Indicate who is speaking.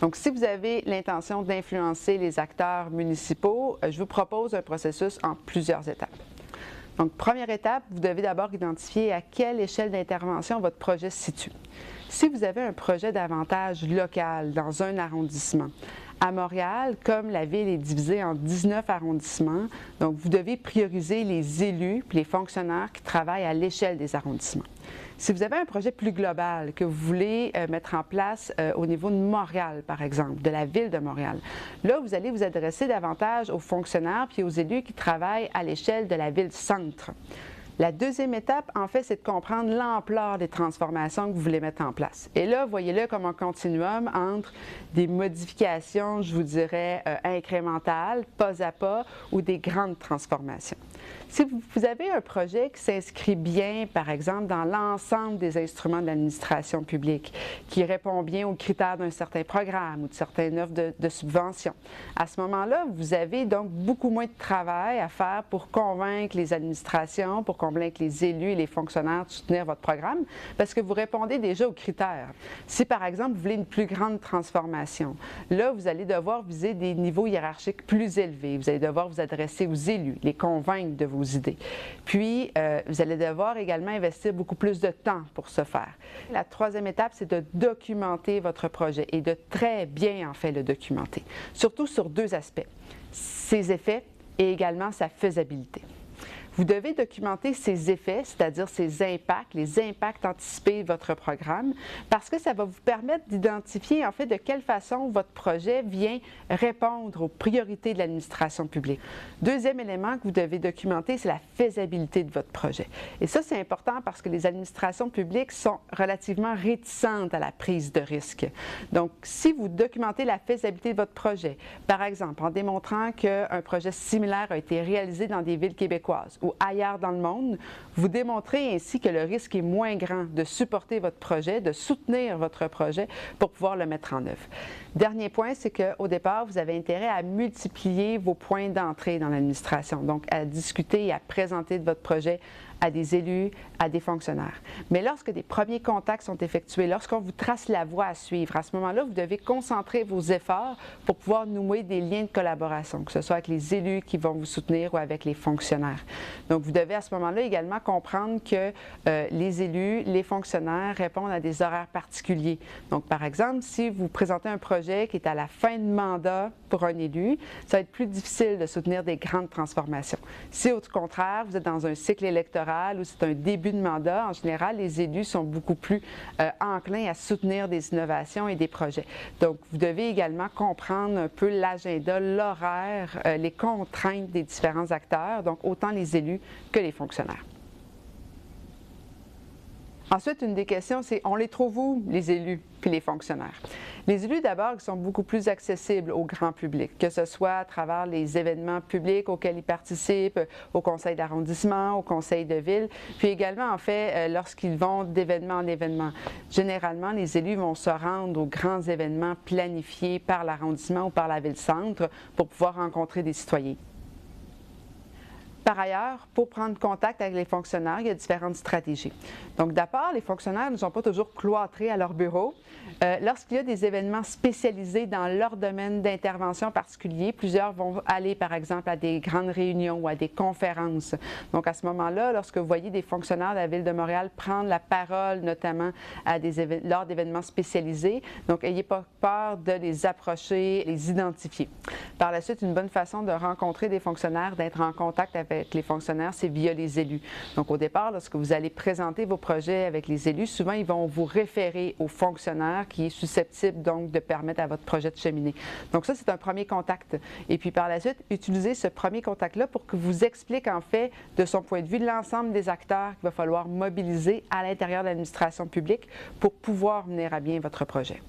Speaker 1: Donc, si vous avez l'intention d'influencer les acteurs municipaux, je vous propose un processus en plusieurs étapes. Donc, première étape, vous devez d'abord identifier à quelle échelle d'intervention votre projet se situe. Si vous avez un projet d'avantage local dans un arrondissement, à Montréal, comme la ville est divisée en 19 arrondissements, donc vous devez prioriser les élus et les fonctionnaires qui travaillent à l'échelle des arrondissements. Si vous avez un projet plus global que vous voulez mettre en place au niveau de Montréal, par exemple, de la ville de Montréal, là, vous allez vous adresser davantage aux fonctionnaires puis aux élus qui travaillent à l'échelle de la ville-centre. La deuxième étape, en fait, c'est de comprendre l'ampleur des transformations que vous voulez mettre en place. Et là, voyez-le comme un continuum entre des modifications, je vous dirais, incrémentales, pas à pas, ou des grandes transformations. Si vous avez un projet qui s'inscrit bien, par exemple, dans l'ensemble des instruments de l'administration publique, qui répond bien aux critères d'un certain programme ou de certaines offres de subvention, à ce moment-là, vous avez donc beaucoup moins de travail à faire pour convaincre les administrations, pour convaincre les élus et les fonctionnaires de soutenir votre programme, parce que vous répondez déjà aux critères. Si, par exemple, vous voulez une plus grande transformation, là, vous allez devoir viser des niveaux hiérarchiques plus élevés. Vous allez devoir vous adresser aux élus, les convaincre de vos idées. Puis, vous allez devoir également investir beaucoup plus de temps pour ce faire. La troisième étape, c'est de documenter votre projet et de très bien, en fait, le documenter. Surtout sur deux aspects, ses effets et également sa faisabilité. Vous devez documenter ses effets, c'est-à-dire ses impacts, les impacts anticipés de votre programme, parce que ça va vous permettre d'identifier en fait de quelle façon votre projet vient répondre aux priorités de l'administration publique. Deuxième élément que vous devez documenter, c'est la faisabilité de votre projet. Et ça, c'est important parce que les administrations publiques sont relativement réticentes à la prise de risque. Donc, si vous documentez la faisabilité de votre projet, par exemple en démontrant qu'un projet similaire a été réalisé dans des villes québécoises ou ailleurs dans le monde, vous démontrez ainsi que le risque est moins grand de supporter votre projet, de soutenir votre projet pour pouvoir le mettre en œuvre. Dernier point, c'est qu'au départ, vous avez intérêt à multiplier vos points d'entrée dans l'administration, donc à discuter et à présenter de votre projet à des élus, à des fonctionnaires. Mais lorsque des premiers contacts sont effectués, lorsqu'on vous trace la voie à suivre, à ce moment-là, vous devez concentrer vos efforts pour pouvoir nouer des liens de collaboration, que ce soit avec les élus qui vont vous soutenir ou avec les fonctionnaires. Donc, vous devez à ce moment-là également comprendre que les élus, les fonctionnaires répondent à des horaires particuliers. Donc, par exemple, si vous présentez un projet qui est à la fin de mandat pour un élu, ça va être plus difficile de soutenir des grandes transformations. Si, au contraire, vous êtes dans un cycle électoral où c'est un début de mandat, en général, les élus sont beaucoup plus enclins à soutenir des innovations et des projets. Donc, vous devez également comprendre un peu l'agenda, l'horaire, les contraintes des différents acteurs, donc autant les élus que les fonctionnaires. Ensuite, une des questions, c'est on les trouve où, les élus puis les fonctionnaires? Les élus, d'abord, ils sont beaucoup plus accessibles au grand public, que ce soit à travers les événements publics auxquels ils participent, au conseil d'arrondissement, au conseil de ville, puis également, en fait, lorsqu'ils vont d'événement en événement. Généralement, les élus vont se rendre aux grands événements planifiés par l'arrondissement ou par la ville-centre pour pouvoir rencontrer des citoyens. Par ailleurs, pour prendre contact avec les fonctionnaires, il y a différentes stratégies. Donc d'abord, les fonctionnaires ne sont pas toujours cloîtrés à leur bureau. Lorsqu'il y a des événements spécialisés dans leur domaine d'intervention particulier, plusieurs vont aller par exemple à des grandes réunions ou à des conférences. Donc à ce moment-là, lorsque vous voyez des fonctionnaires de la Ville de Montréal prendre la parole, notamment lors d'événements spécialisés, donc n'ayez pas peur de les approcher, les identifier. Par la suite, une bonne façon de rencontrer des fonctionnaires, d'être en contact avec les fonctionnaires, c'est via les élus. Donc au départ, lorsque vous allez présenter vos projets avec les élus, souvent ils vont vous référer aux fonctionnaires qui est susceptible donc de permettre à votre projet de cheminer. Donc ça, c'est un premier contact. Et puis par la suite, utilisez ce premier contact-là pour que vous explique en fait de son point de vue l'ensemble des acteurs qu'il va falloir mobiliser à l'intérieur de l'administration publique pour pouvoir mener à bien votre projet.